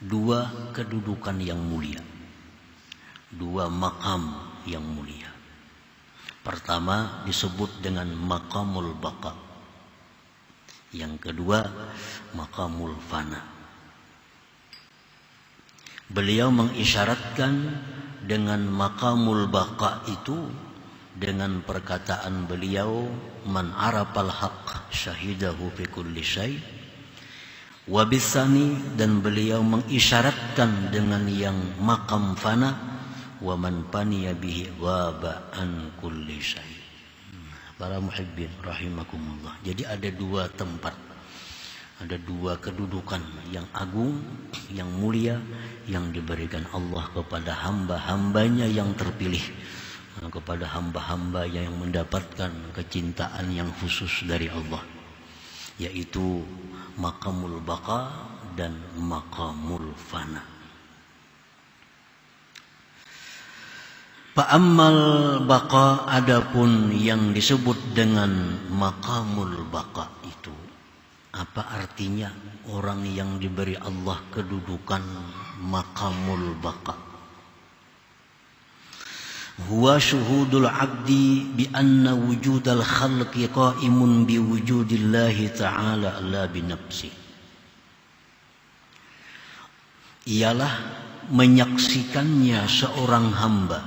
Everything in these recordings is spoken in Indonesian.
dua kedudukan yang mulia, dua maqam yang mulia. Pertama disebut dengan maqamul baqa, yang kedua maqamul fana. Beliau mengisyaratkan dengan maqamul baqa itu dengan perkataan beliau, man arafal haqq syahidahu fi kulli syai'. Wa bisani, dan beliau mengisyaratkan dengan yang maqam fana, wa man faniya bihi waba an kulli syai'. Para muhibbin rahimakumullah. Jadi ada dua tempat, ada dua kedudukan yang agung, yang mulia, yang diberikan Allah kepada hamba-hambanya yang terpilih, kepada hamba-hamba yang mendapatkan kecintaan yang khusus dari Allah, yaitu maqamul baqa dan maqamul fana. Fa'ammal baqa, adapun yang disebut dengan maqamul baqa itu, apa artinya orang yang diberi Allah kedudukan maqamul baqa? Huwa syuhudul abdi bi anna wujudal khalqi qa'imun bi wujudillahi ta'ala la bi nafsi. Ialah menyaksikannya seorang hamba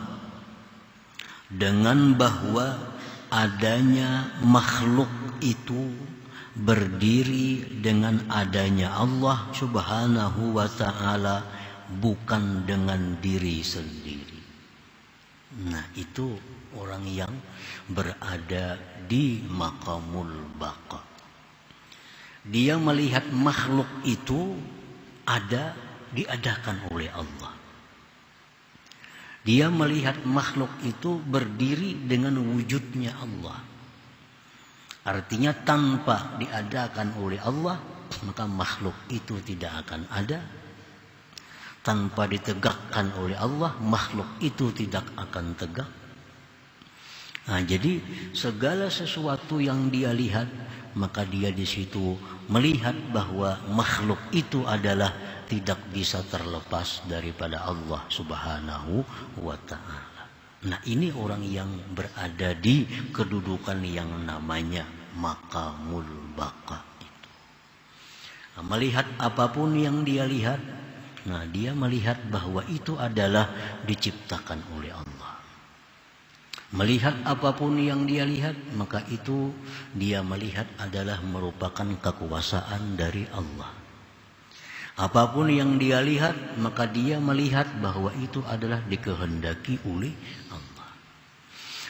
dengan bahwa adanya makhluk itu berdiri dengan adanya Allah Subhanahu wa ta'ala, bukan dengan diri sendiri. Nah, itu orang yang berada di maqamul baqa. Dia melihat makhluk itu ada, diadakan oleh Allah. Dia melihat makhluk itu berdiri dengan wujudnya Allah. Artinya tanpa diadakan oleh Allah, maka makhluk itu tidak akan ada. Tanpa ditegakkan oleh Allah, makhluk itu tidak akan tegak. Nah, jadi segala sesuatu yang dia lihat, maka dia di situ melihat bahwa makhluk itu adalah tidak bisa terlepas daripada Allah Subhanahu wa ta'ala. Nah, ini orang yang berada di kedudukan yang namanya maqamul baqa itu. Nah, melihat apapun yang dia lihat, nah dia melihat bahwa itu adalah diciptakan oleh Allah. Melihat apapun yang dia lihat, maka itu dia melihat adalah merupakan kekuasaan dari Allah. Apapun yang dia lihat, maka dia melihat bahwa itu adalah dikehendaki oleh Allah.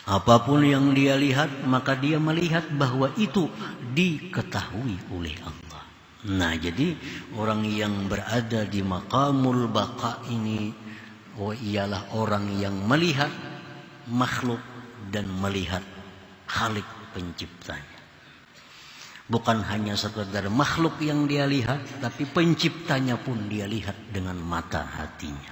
Apapun yang dia lihat, maka dia melihat bahwa itu diketahui oleh Allah. Nah, jadi orang yang berada di maqamul baqa ini ialah orang yang melihat makhluk dan melihat Khalik penciptanya. Bukan hanya sekedar makhluk yang dia lihat, tapi penciptanya pun dia lihat dengan mata hatinya.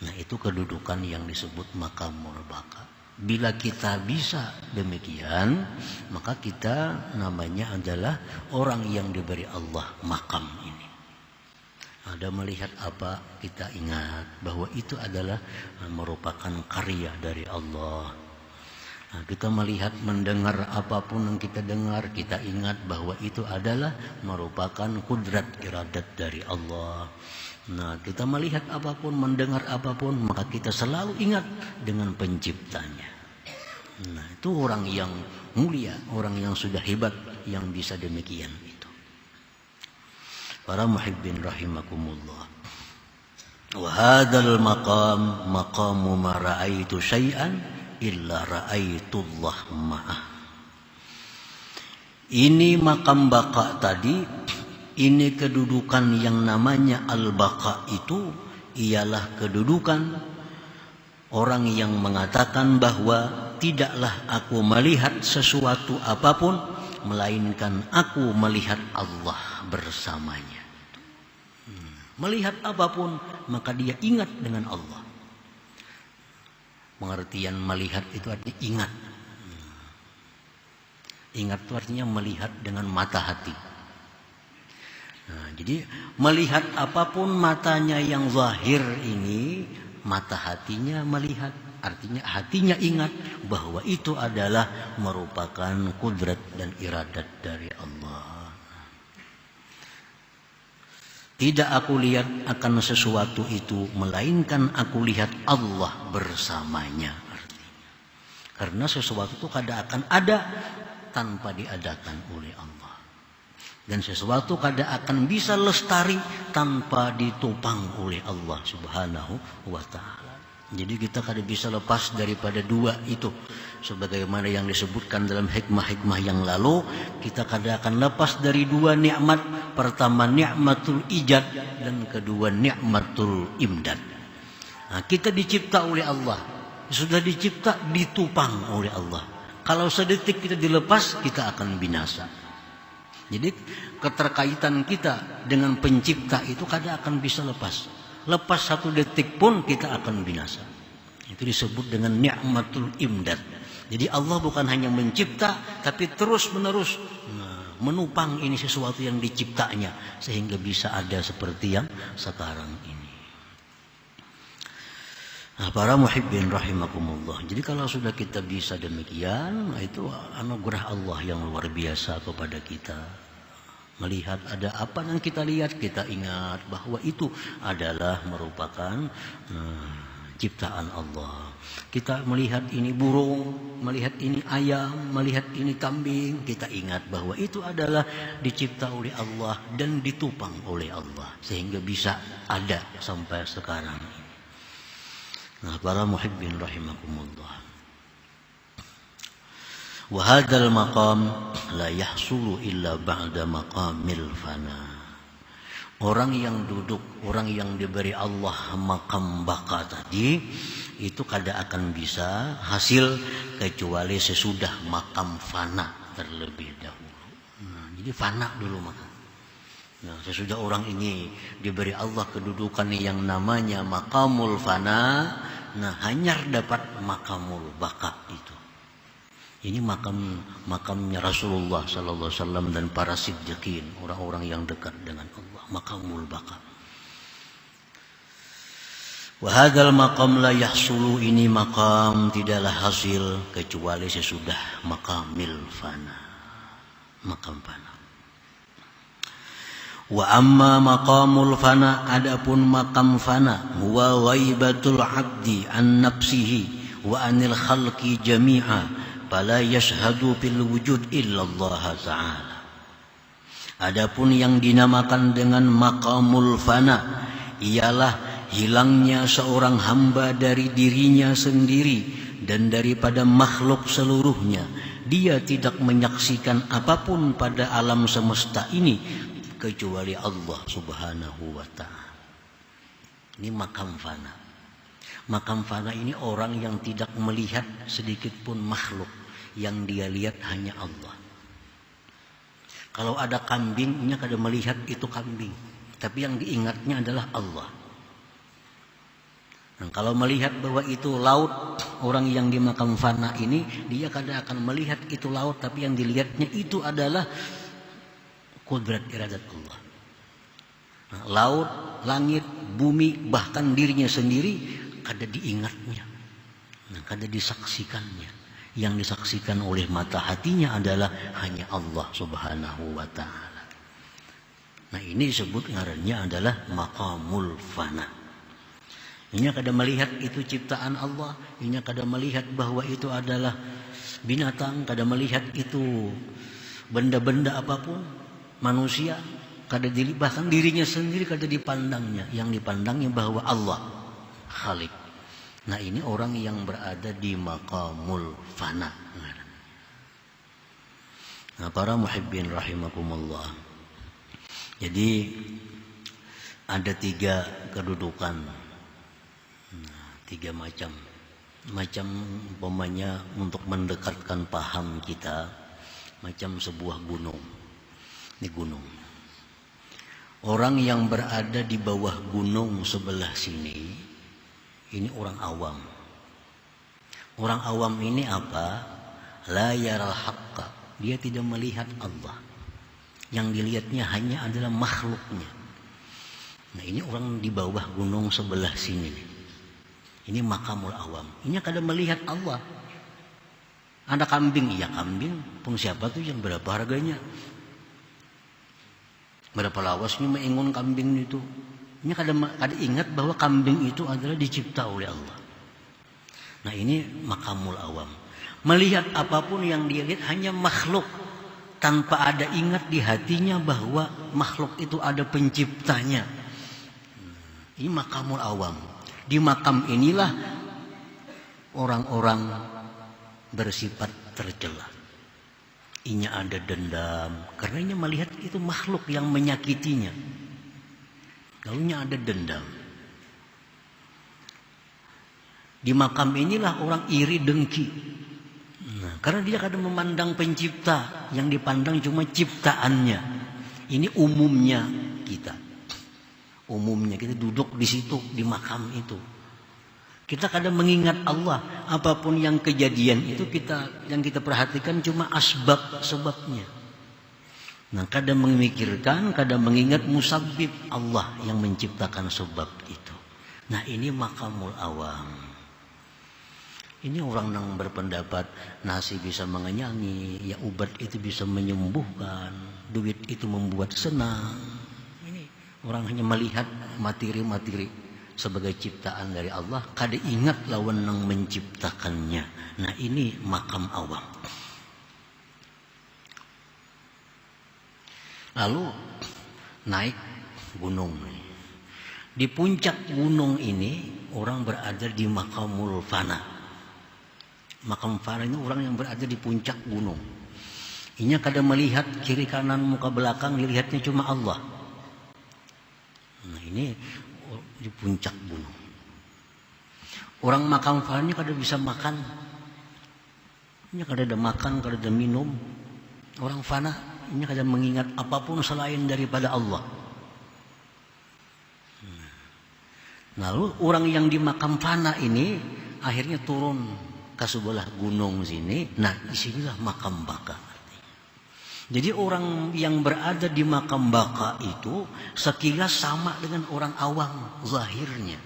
Nah, itu kedudukan yang disebut maqamul baqa. Bila kita bisa demikian, maka kita namanya adalah orang yang diberi Allah makam ini. Ada melihat apa, kita ingat bahwa itu adalah merupakan karya dari Allah. Nah, kita melihat, mendengar apapun yang kita dengar, kita ingat bahwa itu adalah merupakan kudrat iradat dari Allah. Nah, kita melihat apapun, mendengar apapun, maka kita selalu ingat dengan penciptanya. Nah, itu orang yang mulia, orang yang sudah hebat, yang bisa demikian itu. Para muhibbin rahimakumullah. Wa hadzal maqam maqamu ma ra'aitu syai'an illa ra'aitullah ma'ah. Ini makam baqa tadi, ini kedudukan yang namanya al-baqa itu ialah kedudukan orang yang mengatakan bahwa tidaklah aku melihat sesuatu apapun melainkan aku melihat Allah bersamanya. Melihat apapun maka dia ingat dengan Allah. Pengertian melihat itu artinya ingat. Ingat itu artinya melihat dengan mata hati. Nah, jadi melihat apapun matanya yang zahir ini, mata hatinya melihat. Artinya hatinya ingat bahwa itu adalah merupakan kudrat dan iradat dari Allah. Tidak aku lihat akan sesuatu itu, melainkan aku lihat Allah bersamanya. Artinya, karena sesuatu itu kadang akan ada tanpa diadakan oleh Allah. Dan sesuatu kadang akan bisa lestari tanpa ditopang oleh Allah Subhanahu wa ta'ala. Jadi kita kadang bisa lepas daripada dua itu. Sebagaimana yang disebutkan dalam hikmah-hikmah yang lalu, kita kadang akan lepas dari dua nikmat. Pertama nikmatul ijad dan kedua nikmatul imdad. Nah, kita dicipta oleh Allah. Sudah dicipta ditupang oleh Allah. Kalau sedetik kita dilepas, kita akan binasa. Jadi keterkaitan kita dengan pencipta itu kadang akan bisa lepas. Lepas satu detik pun kita akan binasa. Itu disebut dengan ni'matul imdad. Jadi Allah bukan hanya mencipta, tapi terus menerus menupang ini sesuatu yang diciptanya. Sehingga bisa ada seperti yang sekarang ini. Nah, para muhibbin rahimakumullah. Jadi kalau sudah kita bisa demikian, itu anugerah Allah yang luar biasa kepada kita. Melihat ada apa yang kita lihat, kita ingat bahwa itu adalah merupakan ciptaan Allah. Kita melihat ini burung, melihat ini ayam, melihat ini kambing, kita ingat bahwa itu adalah dicipta oleh Allah dan ditupang oleh Allah. Sehingga bisa ada sampai sekarang. Nah, para muhibbin rahimakumullah. Wa hadzal maqam la yahsulu illa ba'da maqamil fana. Orang yang duduk, orang yang diberi Allah makam baka tadi, itu kada akan bisa hasil kecuali sesudah makam fana terlebih dahulu. Nah, jadi fana dulu makam. Nah, sesudah orang ini diberi Allah kedudukan yang namanya makamul fana, nah hanyar dapat makamul baka itu. Ini makamnya Rasulullah sallallahu alaihi wasallam dan para siddiqin, orang-orang yang dekat dengan Allah, makamul baqa. Wa hadzal maqam la yahsulu, ini maqam tidaklah hasil kecuali sesudah maqamil fana, makam fana. Wa amma maqamul fana, adapun makam fana, huwa ghaibatul abdi an nafsihi wa anil khalqi jami'a. Fala yashhadu fil wujud illallah ta'ala. Adapun yang dinamakan dengan maqamul fana ialah hilangnya seorang hamba dari dirinya sendiri dan daripada makhluk seluruhnya. Dia tidak menyaksikan apapun pada alam semesta ini kecuali Allah Subhanahu wa ta'ala. Ini makam fana. Makam fana ini orang yang tidak melihat sedikit pun makhluk, yang dia lihat hanya Allah. Kalau ada kambing, dia kada melihat itu kambing, tapi yang diingatnya adalah Allah. Nah, kalau melihat bahwa itu laut, orang yang di makam fana ini, dia kada akan melihat itu laut, tapi yang dilihatnya itu adalah kudrat iradat Allah. Nah, laut, langit, bumi, bahkan dirinya sendiri kada diingatnya, nah, kada disaksikannya. Yang disaksikan oleh mata hatinya adalah hanya Allah Subhanahu wa ta'ala. Nah, ini disebut ngarannya adalah maqamul fana. Ini kada melihat itu ciptaan Allah, ini kada melihat bahwa itu adalah binatang, kada melihat itu benda-benda apapun, manusia, kada bahkan dirinya sendiri kada dipandangnya. Yang dipandangnya bahwa Allah Khalik. Nah, ini orang yang berada di maqamul fana. Nah, para muhibbin rahimakumullah. Jadi ada 3 kedudukan. Nah, 3 macam. Macam umpamanya untuk mendekatkan paham kita, macam sebuah gunung. Ini gunung. Orang yang berada di bawah gunung sebelah sini, ini orang awam. Orang awam ini apa? La yaral haqqa. Dia tidak melihat Allah. Yang dilihatnya hanya adalah makhluknya. Nah ini orang di bawah gunung sebelah sini. Ini makamul awam. Ini kada melihat Allah. Ada kambing, iya kambing. Pun siapa tuh yang berapa harganya? Berapa lawasnya mengingun kambing itu? Ini kada ingat bahwa kambing itu adalah dicipta oleh Allah. Nah ini makamul awam. Melihat apapun yang dia lihat hanya makhluk. Tanpa ada ingat di hatinya bahwa makhluk itu ada penciptanya. Ini makamul awam. Di makam inilah orang-orang bersifat tercela. Inya ada dendam. Karena inya melihat itu makhluk yang menyakitinya. Lalunya ada dendam. Di makam inilah orang iri dengki. Nah, karena dia kadang memandang pencipta, yang dipandang cuma ciptaannya. Ini umumnya kita. Umumnya kita duduk di situ, di makam itu. Kita kadang mengingat Allah, apapun yang kejadian itu yang kita perhatikan cuma sebabnya. Nah, kadang memikirkan, kadang mengingat musabbib Allah yang menciptakan sebab itu. Nah, ini makamul awam. Ini orang yang berpendapat nasi bisa mengenyangi, ya obat itu bisa menyembuhkan, duit itu membuat senang. Ini orang hanya melihat materi-materi sebagai ciptaan dari Allah, kada ingat lawan yang menciptakannya. Nah ini makam awam. Lalu naik gunung. Di puncak gunung ini orang berada di makamul fana. Makam fana ini orang yang berada di puncak gunung. Inya kada melihat kiri kanan muka belakang, dilihatnya cuma Allah. Nah ini di puncak gunung. Orang makam fana ini kada bisa makan. Inya kada ada makan, kada ada minum. Orang fana ini kada mengingat apapun selain daripada Allah. Lalu orang yang di makam fana ini akhirnya turun ke sebelah gunung sini. Nah disinilah makam baka. Jadi orang yang berada di makam baka itu sekilas sama dengan orang awam zahirnya.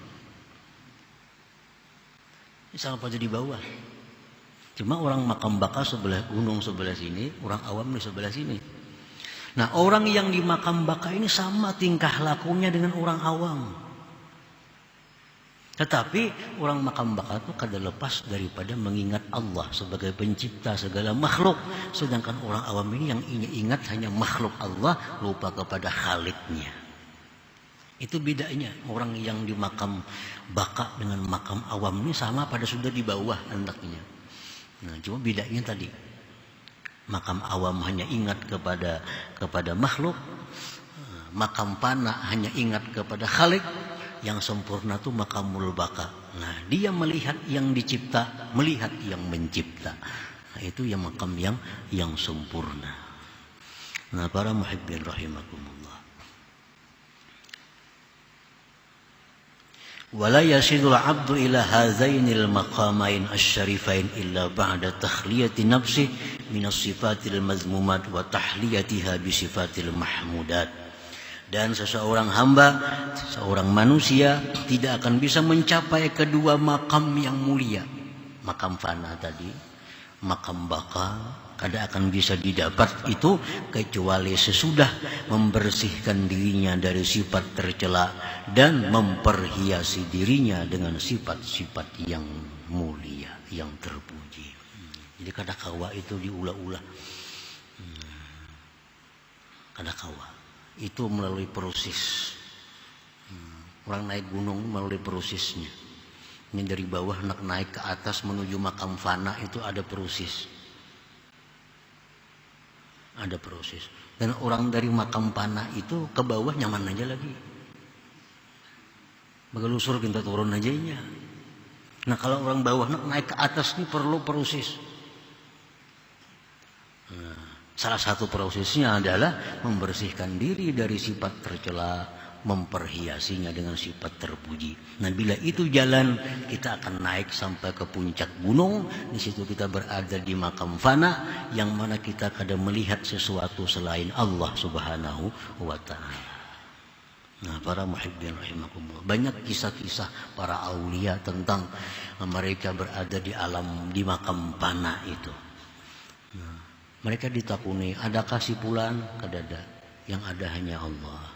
Sama pada di bawah. Cuma orang makam baka sebelah gunung sebelah sini, orang awam di sebelah sini. Nah orang yang di makam baka ini sama tingkah lakunya dengan orang awam. Tetapi orang makam baka itu kada lepas daripada mengingat Allah sebagai pencipta segala makhluk. Sedangkan orang awam ini yang ingat hanya makhluk Allah, lupa kepada Khaliknya. Itu bedanya orang yang di makam baka dengan makam awam ini sama pada sudah di bawah hendaknya. Nah, cuma bedanya tadi. Makam awam hanya ingat kepada makhluk, makam fana hanya ingat kepada Khalik. Yang sempurna itu makamul baka. Nah, dia melihat yang dicipta, melihat yang mencipta. Nah, itu yang makam yang sempurna. Nah, para muhibbin rahimakumullah. Wala yasidul abdu ila hazainil maqamain asyarifain illa ba'da takhliyati nafsi minas sifatil mazmumat wa tahliyatiha bi sifatil mahmudat. Dan seseorang hamba, seorang manusia tidak akan bisa mencapai kedua makam yang mulia. Makam fana tadi, makam baka, kada akan bisa didapat itu kecuali sesudah membersihkan dirinya dari sifat tercela dan memperhiasi dirinya dengan sifat-sifat yang mulia, yang terpuji. Jadi kada kawa itu diulah-ulah. Kada kawa. Itu melalui proses. Orang naik gunung melalui prosesnya. Ini dari bawah naik ke atas menuju makam fana itu ada proses. Ada proses. Dan orang dari makam fana itu ke bawah nyaman aja lagi. Begelusur kita turun aja nya. Nah kalau orang bawah naik ke atas ini perlu proses. Salah satu prosesnya adalah membersihkan diri dari sifat tercela, memperhiasinya dengan sifat terpuji. Nah, bila itu jalan, kita akan naik sampai ke puncak gunung. Di situ kita berada di makam fana, yang mana kita kadang melihat sesuatu selain Allah Subhanahu wa Ta'ala. Nah, para muhibbin rahimakumullah, banyak kisah-kisah para aulia tentang mereka berada di alam, di makam fana itu. Nah, mereka ditakuni, adakah si fulan? Kadada, yang ada hanya Allah.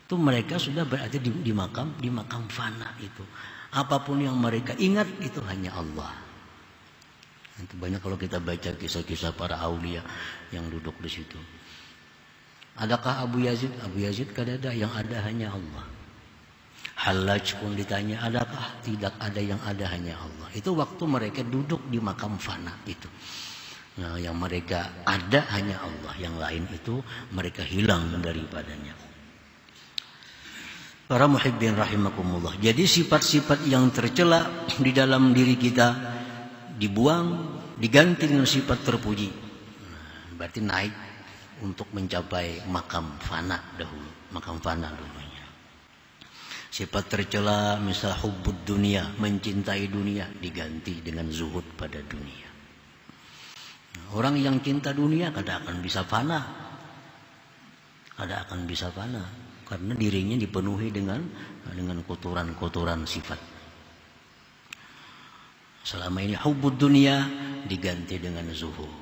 Itu mereka sudah berada di makam fana itu. Apapun yang mereka ingat itu hanya Allah. Itu banyak kalau kita baca kisah-kisah para aulia yang duduk di situ. Adakah Abu Yazid? Abu Yazid kadada, yang ada hanya Allah. Hallaj pun ditanya, adakah? Tidak ada, yang ada hanya Allah. Itu waktu mereka duduk di makam fana itu. Nah, yang mereka ada hanya Allah, yang lain itu mereka hilang daripadanya. Para muhibbin rahimakumullah. Jadi sifat-sifat yang tercela di dalam diri kita dibuang, diganti dengan sifat terpuji. Nah, berarti naik untuk mencapai makam fana dahulu, makam fana dulunya. Sifat tercela misal hubbud dunia, mencintai dunia, diganti dengan zuhud pada dunia. Orang yang cinta dunia kadang akan bisa fana, karena dirinya dipenuhi dengan kotoran-kotoran sifat. Selama ini hubbud dunia diganti dengan zuhud.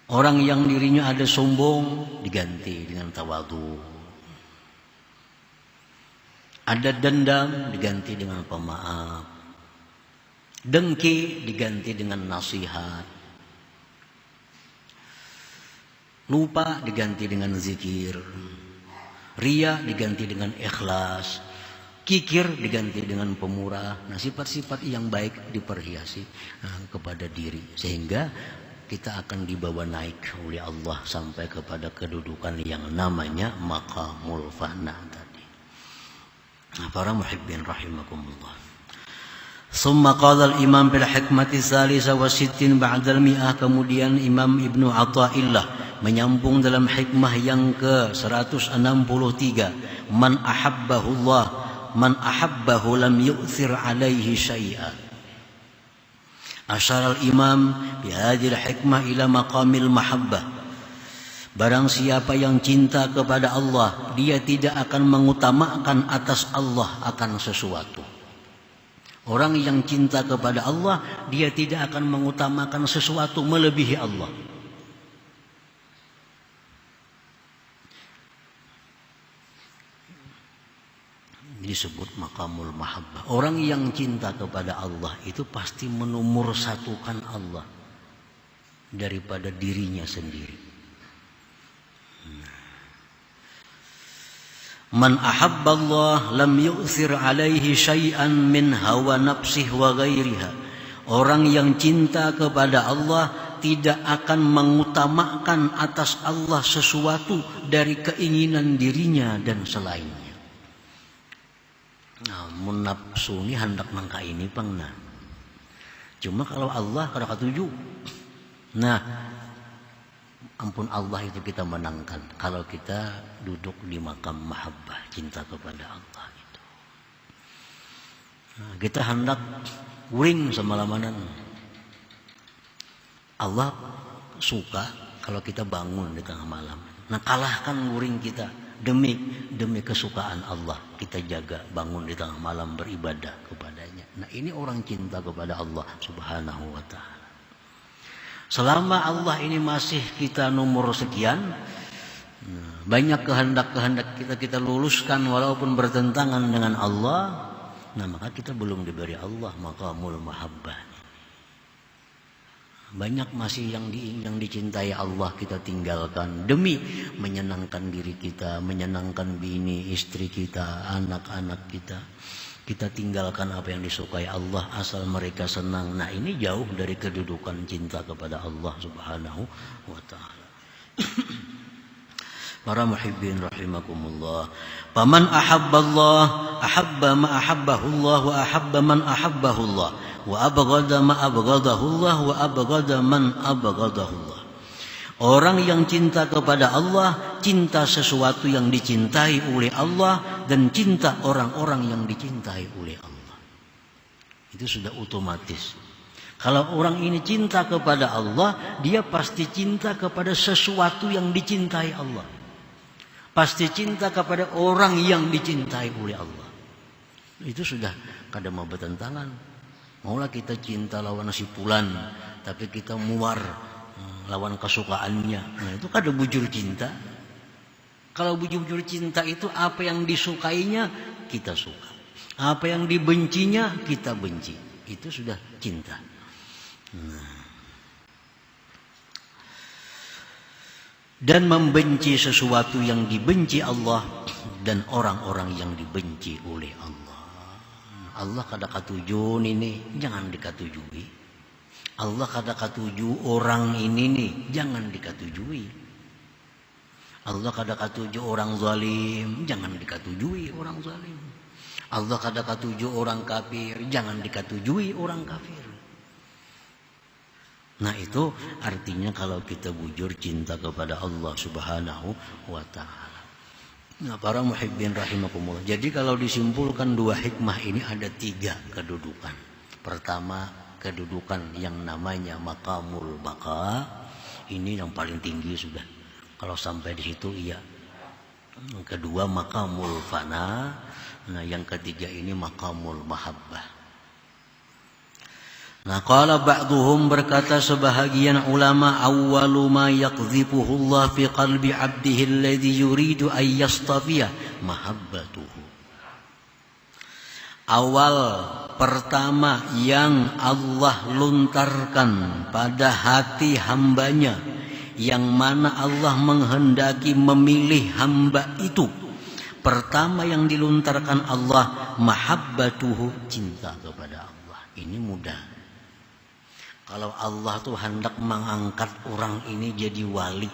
Orang yang dirinya ada sombong diganti dengan tawadhu. Ada dendam diganti dengan pemaaf. Dengki diganti dengan nasihat. Lupa diganti dengan zikir. Riya diganti dengan ikhlas. Kikir diganti dengan pemurah. Nah, sifat-sifat yang baik diperhiasi kepada diri, sehingga kita akan dibawa naik oleh Allah sampai kepada kedudukan yang namanya maqamul fana tadi. Nah, para muhibbin rahimakumullah. Summa qala al-imam bil hikmati salisa wa sittin ba'da al-mi'ah. Kemudian Imam Ibnu Athaillah menyambung dalam hikmah yang ke-163. Man ahabbahu Allah, man ahabbahu lam yu'thir alaihi syai'an. Asyara al-imam bihadil hikmah ila maqamil mahabbah. Barang siapa yang cinta kepada Allah, dia tidak akan mengutamakan atas Allah akan sesuatu. Orang yang cinta kepada Allah, dia tidak akan mengutamakan sesuatu melebihi Allah. Disebut maqamul mahabbah. Orang yang cinta kepada Allah itu pasti menomorsatukan Allah daripada dirinya sendiri. Man ahabballah lam yu'thir alaihi syai'an min hawa nafsih wa ghairiha. Orang yang cinta kepada Allah tidak akan mengutamakan atas Allah sesuatu dari keinginan dirinya dan selainnya. Namun nafsu ini hendak nangka ini pengna. Cuma kalau Allah kada katuju. Nah, ampun Allah itu kita menangkan kalau kita duduk di makam mahabbah, cinta kepada Allah itu. Nah, kita hendak uring semalamanan. Allah suka kalau kita bangun di tengah malam. Nah, kalahkan uring kita demi kesukaan Allah, kita jaga bangun di tengah malam beribadah kepadanya. Nah, ini orang cinta kepada Allah Subhanahu wa Ta'ala. Selama Allah ini masih kita nomor sekian, banyak kehendak-kehendak kita luluskan walaupun bertentangan dengan Allah, nah maka kita belum diberi Allah maqamul mahabbah. Banyak masih yang dicintai Allah kita tinggalkan demi menyenangkan diri kita, menyenangkan bini, istri kita, anak-anak kita. Kita tinggalkan apa yang disukai Allah asal mereka senang. Nah, ini jauh dari kedudukan cinta kepada Allah Subhanahu wa Ta'ala. Para muhibbin rahimakumullah. Faman ahabballah ahabba ma ahabbahullah wa ahabba man ahabbahullah wa abghada ma abghadahullah wa abghada man abghadahullah. Orang yang cinta kepada Allah, cinta sesuatu yang dicintai oleh Allah, dan cinta orang-orang yang dicintai oleh Allah. Itu sudah otomatis. Kalau orang ini cinta kepada Allah, dia pasti cinta kepada sesuatu yang dicintai Allah. Pasti cinta kepada orang yang dicintai oleh Allah. Itu sudah kada mau bertentangan. Maulah kita cinta lawan si fulan, tapi kita muar lawan kesukaannya. Nah, itu kada bujur cinta. Kalau bujur cinta itu apa yang disukainya kita suka, apa yang dibencinya kita benci. Itu sudah cinta. Dan membenci sesuatu yang dibenci Allah dan orang-orang yang dibenci oleh Allah. Allah kada katuju ini, jangan dikatujui. Allah kada katuju orang ini nih, jangan dikatujui. Allah kada katuju orang zalim, jangan dikatujui orang zalim. Allah kada katuju orang kafir, jangan dikatujui orang kafir. Nah, itu artinya kalau kita bujur cinta kepada Allah Subhanahu wa ta'ala. Nah, para muhibbin rahimakumullah. Jadi kalau disimpulkan dua hikmah ini ada tiga kedudukan. Pertama, kedudukan yang namanya maqamul baqa. Ini yang paling tinggi sudah. Kalau sampai di situ iya. Kedua, maqamul fana. Nah, yang ketiga ini maqamul mahabbah. Nah, qala ba'duhum, berkata sebahagian ulama, awwalu ma yaqdhifuhu Allah fi qalbi 'abdihi alladhi yuridu an yastafiya mahabbatuhu. Awal pertama yang Allah luntarkan pada hati hambanya, yang mana Allah menghendaki memilih hamba itu, pertama yang diluntarkan Allah mahabbatuhu, cinta kepada Allah. Ini mudah. Kalau Allah tuh hendak mengangkat orang ini jadi wali,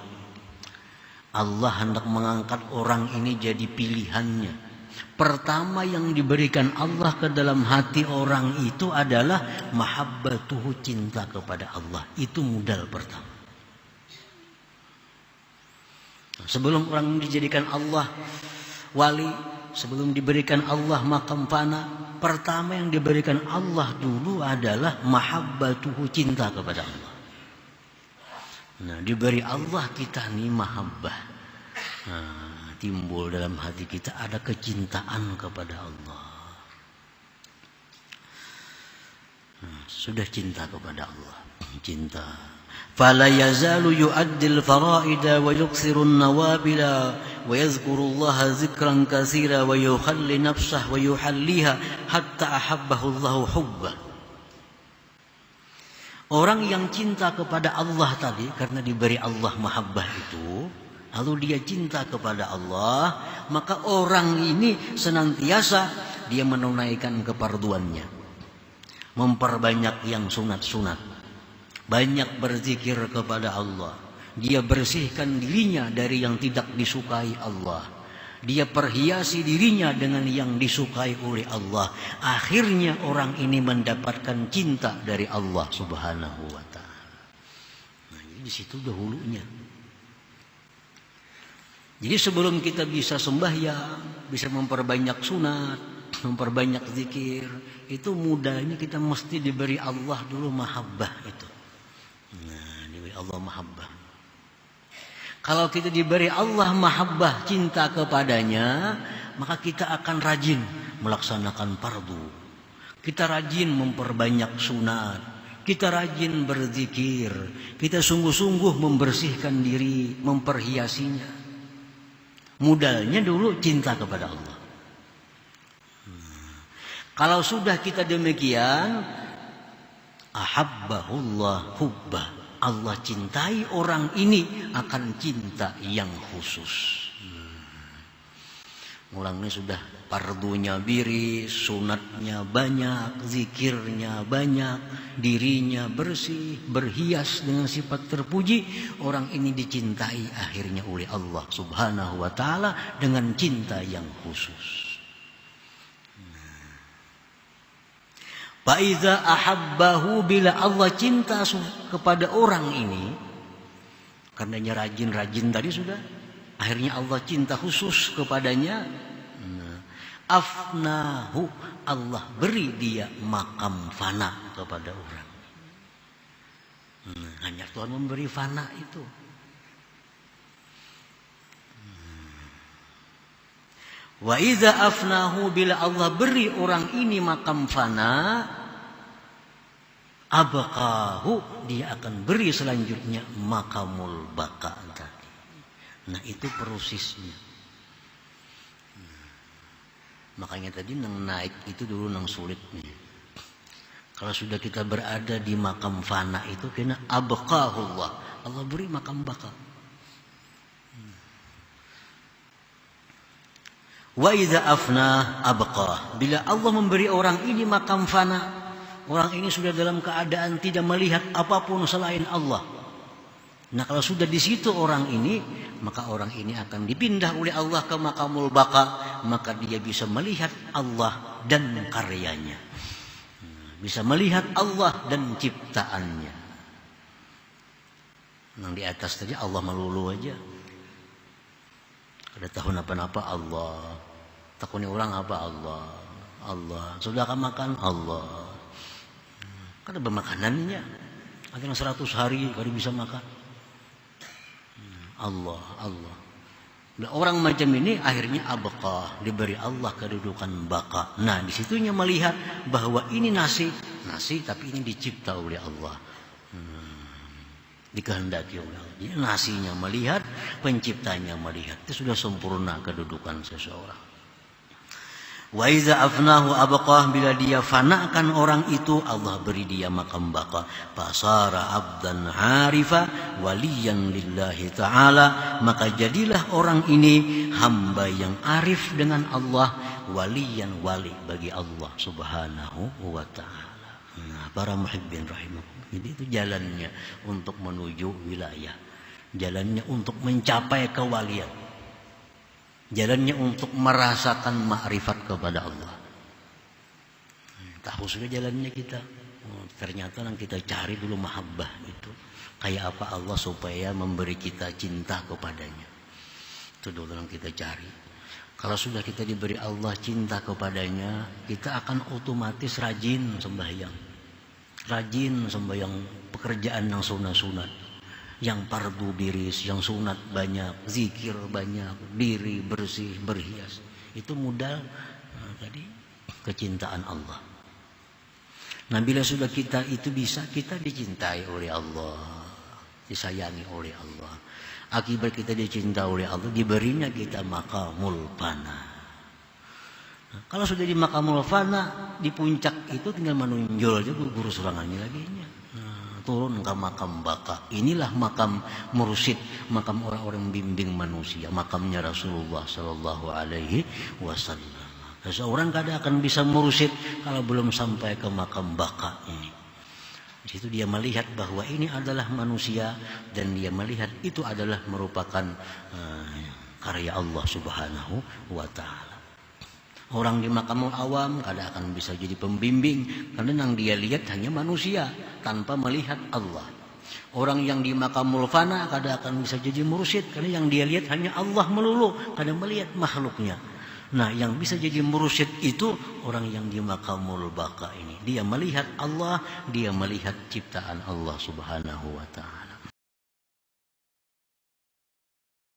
Allah hendak mengangkat orang ini jadi pilihannya, pertama yang diberikan Allah ke dalam hati orang itu adalah mahabbatuhu, cinta kepada Allah. Itu modal pertama. Sebelum orang dijadikan Allah wali, sebelum diberikan Allah maqam fana, pertama yang diberikan Allah dulu adalah mahabbatuhu, cinta kepada Allah. Nah, diberi Allah kita nih mahabbah. Nah, timbul dalam hati kita ada kecintaan kepada Allah. Nah, sudah cinta kepada Allah, cinta. فلا يزال يؤدي الفرائض ويكثر النوافل ويذكر الله ذكرا كثيرا ويخلي نفسه ويحليها حتى أحبه الله حبه. Orang yang cinta kepada Allah tadi karena diberi Allah mahabbah itu, lalu dia cinta kepada Allah, maka orang ini senantiasa dia menunaikan keparduannya, memperbanyak yang sunat-sunat, banyak berzikir kepada Allah. Dia bersihkan dirinya dari yang tidak disukai Allah. Dia perhiasi dirinya dengan yang disukai oleh Allah. Akhirnya orang ini mendapatkan cinta dari Allah Subhanahu wa ta'ala. Nah, jadi di situ dahulunya. Jadi sebelum kita bisa sembahyang, bisa memperbanyak sunat, memperbanyak zikir, itu mudahnya kita mesti diberi Allah dulu mahabbah itu. Nah, diberi Allah mahabbah. Kalau kita diberi Allah mahabbah, cinta kepadanya, maka kita akan rajin melaksanakan fardu. Kita rajin memperbanyak sunat, kita rajin berzikir, kita sungguh-sungguh membersihkan diri, memperhiasinya. Modalnya dulu cinta kepada Allah. Kalau sudah kita demikian, ahabbahullah hubbah, Allah cintai orang ini akan cinta yang khusus. Mulangnya sudah pardunya biris, sunatnya banyak, zikirnya banyak, dirinya bersih, berhias dengan sifat terpuji. Orang ini dicintai akhirnya oleh Allah Subhanahu wa ta'ala dengan cinta yang khusus. Faiza ahabbahu, bila Allah cinta kepada orang ini, Karenanya rajin-rajin tadi sudah. Akhirnya Allah cinta khusus kepadanya. Afnahu, Allah beri dia makam fana kepada orang. Hanya Tuhan memberi fana itu. Wa iza afnahu, bila Allah beri orang ini makam fana, abqahu, dia akan beri selanjutnya makamul baqa tadi. Nah itu prosesnya. Makanya tadi nang naik itu dulu nang sulitnya. Kalau sudah kita berada di makam fana itu kena abqahullah, Allah beri makam baqa. Wa idza afna abqah, bila Allah memberi orang ini makam fana, orang ini sudah dalam keadaan tidak melihat apapun selain Allah. Nah kalau sudah di situ orang ini, maka orang ini akan dipindah oleh Allah ke makamul baqa, maka dia bisa melihat Allah dan karyanya, bisa melihat Allah dan ciptaannya. Yang di atas tadi Allah melulu aja. Ada tahun apa-apa Allah, takuni orang apa Allah, Allah. Sudah akan makan Allah. Kan ada makanannya. Ada yang 100 hari baru bisa makan. Allah, Allah. Nah, orang macam ini akhirnya abqa, diberi Allah kedudukan baqa. Nah, disitunya melihat bahwa ini nasi tapi ini dicipta oleh Allah. Dikehendaki oleh Allah. Jadi nasinya melihat, penciptanya melihat. Itu sudah sempurna kedudukan seseorang. Wa iza afnahu abqah, bila dia fanakan orang itu, Allah beri dia makam baqa. Fasara abdan harifa waliyan lillahi ta'ala, maka jadilah orang ini hamba yang arif dengan Allah, waliyan, wali bagi Allah subhanahu wa ta'ala. Nah, para muhibbin rahimahullah. Jadi itu jalannya untuk menuju wilayah. Jalannya untuk mencapai kewalian. Jalannya untuk merasakan ma'rifat kepada Allah. Tahu sudah jalannya kita. Ternyata yang kita cari dulu mahabbah itu. Kayak apa Allah supaya memberi kita cinta kepadanya. Itu dulu yang kita cari. Kalau sudah kita diberi Allah cinta kepadanya, kita akan otomatis rajin sembahyang. Rajin sembahyang pekerjaan yang sunat-sunat, yang fardu biris, yang sunat banyak, zikir banyak, diri bersih, berhias. Itu modal tadi kecintaan Allah. Nah bila sudah kita itu bisa, kita dicintai oleh Allah, disayangi oleh Allah. Akibat kita dicintai oleh Allah, diberinya kita makamul fana. Kalau sudah di makamul fana, di puncak itu tinggal menunjul aja guru surangannya lagi. Turun ke makam baqa. Inilah makam mursyid, makam orang-orang bimbing manusia, makamnya Rasulullah sallallahu alaihi wasallam. Seseorang kadang akan bisa mursyid kalau belum sampai ke makam baqa ini. Di situ dia melihat bahwa ini adalah manusia dan dia melihat itu adalah merupakan karya Allah Subhanahu wa taala. Orang di makamul awam kadang akan bisa jadi pembimbing karena yang dia lihat hanya manusia tanpa melihat Allah. Orang yang di makamul fana kadang akan bisa jadi mursyid karena yang dia lihat hanya Allah melulu, kadang melihat makhluknya. Nah, yang bisa jadi mursyid itu orang yang di makamul baqa ini. Dia melihat Allah, dia melihat ciptaan Allah Subhanahu wa taala.